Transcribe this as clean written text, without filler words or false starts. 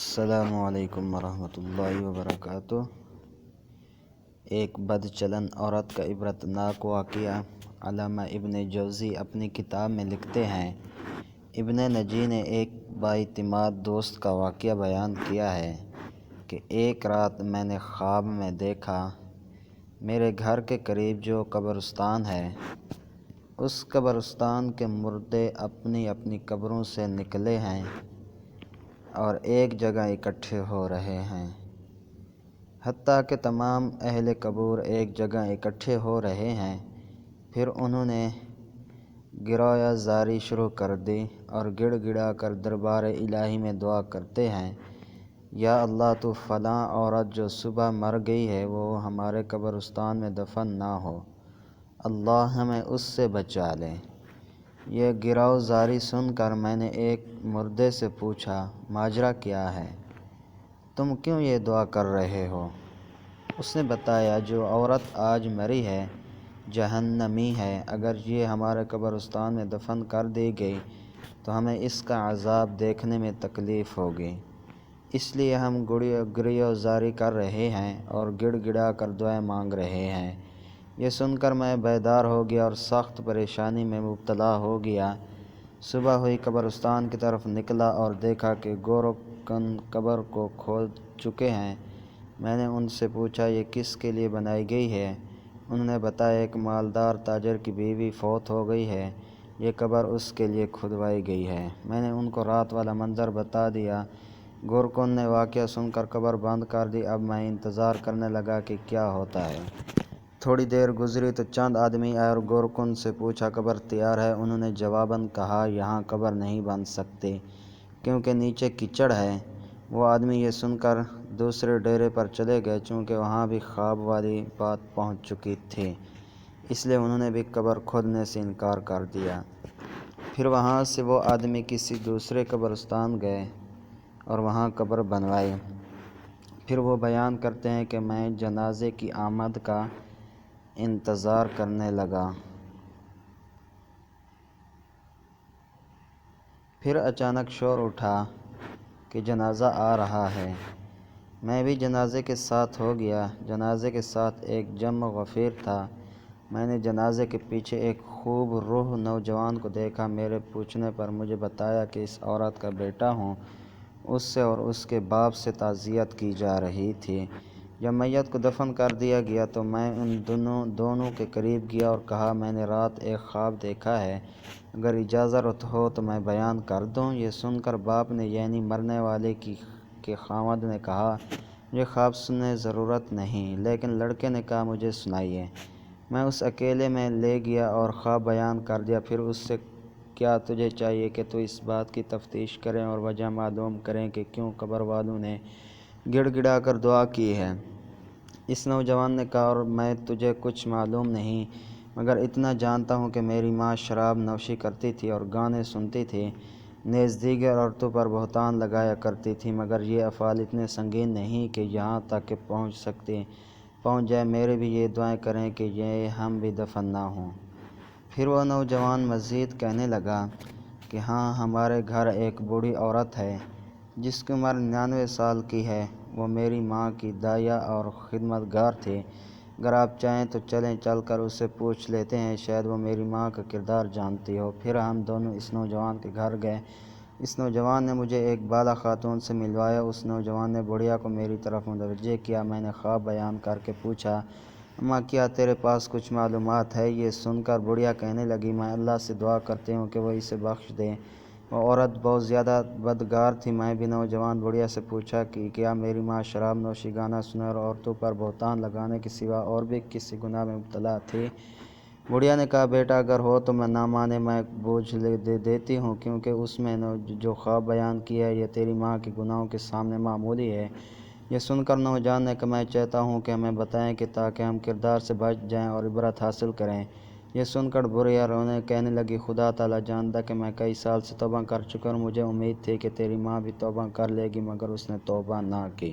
السلام علیکم ورحمۃ اللہ وبرکاتہ۔ ایک بد چلن عورت کا عبرتناک واقعہ۔ علامہ ابن جوزی اپنی کتاب میں لکھتے ہیں، ابن نجی نے ایک بااعتماد دوست کا واقعہ بیان کیا ہے کہ ایک رات میں نے خواب میں دیکھا میرے گھر کے قریب جو قبرستان ہے، اس قبرستان کے مردے اپنی اپنی قبروں سے نکلے ہیں اور ایک جگہ اکٹھے ہو رہے ہیں، حتیٰ کہ تمام اہل قبور ایک جگہ اکٹھے ہو رہے ہیں۔ پھر انہوں نے گریہ زاری شروع کر دی اور گڑ گڑا کر دربار الہی میں دعا کرتے ہیں، یا اللہ تو فلاں عورت جو صبح مر گئی ہے وہ ہمارے قبرستان میں دفن نہ ہو، اللہ ہمیں اس سے بچا لے۔ یہ گریہ زاری سن کر میں نے ایک مردے سے پوچھا، ماجرا کیا ہے؟ تم کیوں یہ دعا کر رہے ہو؟ اس نے بتایا، جو عورت آج مری ہے جہنمی ہے، اگر یہ ہمارے قبرستان میں دفن کر دی گئی تو ہمیں اس کا عذاب دیکھنے میں تکلیف ہوگی، اس لیے ہم گریہ زاری کر رہے ہیں اور گڑ گڑا کر دعائیں مانگ رہے ہیں۔ یہ سن کر میں بیدار ہو گیا اور سخت پریشانی میں مبتلا ہو گیا۔ صبح ہوئی، قبرستان کی طرف نکلا اور دیکھا کہ گورکن قبر کو کھود چکے ہیں۔ میں نے ان سے پوچھا، یہ کس کے لیے بنائی گئی ہے؟ انہوں نے بتایا، ایک مالدار تاجر کی بیوی فوت ہو گئی ہے، یہ قبر اس کے لیے کھدوائی گئی ہے۔ میں نے ان کو رات والا منظر بتا دیا۔ گورکن نے واقعہ سن کر قبر بند کر دی۔ اب میں انتظار کرنے لگا کہ کیا ہوتا ہے۔ تھوڑی دیر گزری تو چند آدمی آئے اور گورکن سے پوچھا، قبر تیار ہے؟ انہوں نے جواباً کہا، یہاں قبر نہیں بن سکتی کیونکہ نیچے کیچڑ ہے۔ وہ آدمی یہ سن کر دوسرے ڈیرے پر چلے گئے، چونکہ وہاں بھی خواب والی بات پہنچ چکی تھی، اس لیے انہوں نے بھی قبر کھودنے سے انکار کر دیا۔ پھر وہاں سے وہ آدمی کسی دوسرے قبرستان گئے اور وہاں قبر بنوائی۔ پھر وہ بیان کرتے ہیں کہ میں جنازے کی آمد کا انتظار کرنے لگا۔ پھر اچانک شور اٹھا کہ جنازہ آ رہا ہے۔ میں بھی جنازے کے ساتھ ہو گیا۔ جنازے کے ساتھ ایک جم غفیر تھا۔ میں نے جنازے کے پیچھے ایک خوب روح نوجوان کو دیکھا۔ میرے پوچھنے پر مجھے بتایا کہ اس عورت کا بیٹا ہوں، اس سے اور اس کے باپ سے تعزیت کی جا رہی تھی۔ جب میت کو دفن کر دیا گیا تو میں ان دونوں کے قریب گیا اور کہا، میں نے رات ایک خواب دیکھا ہے، اگر اجازت ہو تو میں بیان کر دوں؟ یہ سن کر باپ نے، یعنی مرنے والے کے خاوند نے کہا، مجھے خواب سننے ضرورت نہیں، لیکن لڑکے نے کہا، مجھے سنائیے۔ میں اسے اکیلے میں لے گیا اور خواب بیان کر دیا۔ پھر اس سے، کیا تجھے چاہیے کہ تو اس بات کی تفتیش کریں اور وجہ معلوم کریں کہ کیوں قبر والوں نے گڑ گڑا کر دعا کی ہے؟ اس نوجوان نے کہا، اور میں تجھے کچھ معلوم نہیں، مگر اتنا جانتا ہوں کہ میری ماں شراب نوشی کرتی تھی اور گانے سنتی تھی، نیز دیگر عورتوں پر بہتان لگایا کرتی تھی، مگر یہ افعال اتنے سنگین نہیں کہ یہاں تک کہ پہنچ جائے میرے بھی یہ دعائیں کریں کہ یہ ہم بھی دفن نہ ہوں۔ پھر وہ نوجوان مزید کہنے لگا کہ ہاں، ہمارے گھر ایک بوڑھی عورت ہے جس کی عمر 99 سال کی ہے، وہ میری ماں کی دائیا اور خدمتگار تھی، اگر آپ چاہیں تو چلیں، چل کر اس سے پوچھ لیتے ہیں، شاید وہ میری ماں کا کردار جانتی ہو۔ پھر ہم دونوں اس نوجوان کے گھر گئے۔ اس نوجوان نے مجھے ایک بالا خاتون سے ملوایا۔ اس نوجوان نے بڑھیا کو میری طرف متوجہ کیا۔ میں نے خواب بیان کر کے پوچھا، اماں، کیا تیرے پاس کچھ معلومات ہے؟ یہ سن کر بڑھیا کہنے لگی، میں اللہ سے دعا کرتی ہوں کہ وہ اسے بخش دے۔ وہ عورت بہت زیادہ بدکار تھی۔ میں بھی نوجوان بڑھیا سے پوچھا کہ کیا میری ماں شراب نوشی، گانا سننا اور عورتوں پر بہتان لگانے کے سوا اور بھی کسی گناہ میں مبتلا تھی؟ بڑھیا نے کہا، بیٹا، اگر ہو تو میں نہ مانے میں بوجھ دے دیتی ہوں، کیونکہ اس میں جو خواب بیان کیا ہے یہ تیری ماں کے گناہوں کے سامنے معمولی ہے۔ یہ سن کر نوجوان نے کہا، میں چاہتا ہوں کہ ہمیں بتائیں کہ تاکہ ہم کردار سے بچ جائیں اور عبرت حاصل کریں۔ یہ سن کر بڑھیا رونے کہنے لگی، خدا تعالیٰ جانتا کہ میں کئی سال سے توبہ کر چکا ہوں، مجھے امید تھی کہ تیری ماں بھی توبہ کر لے گی، مگر اس نے توبہ نہ کی۔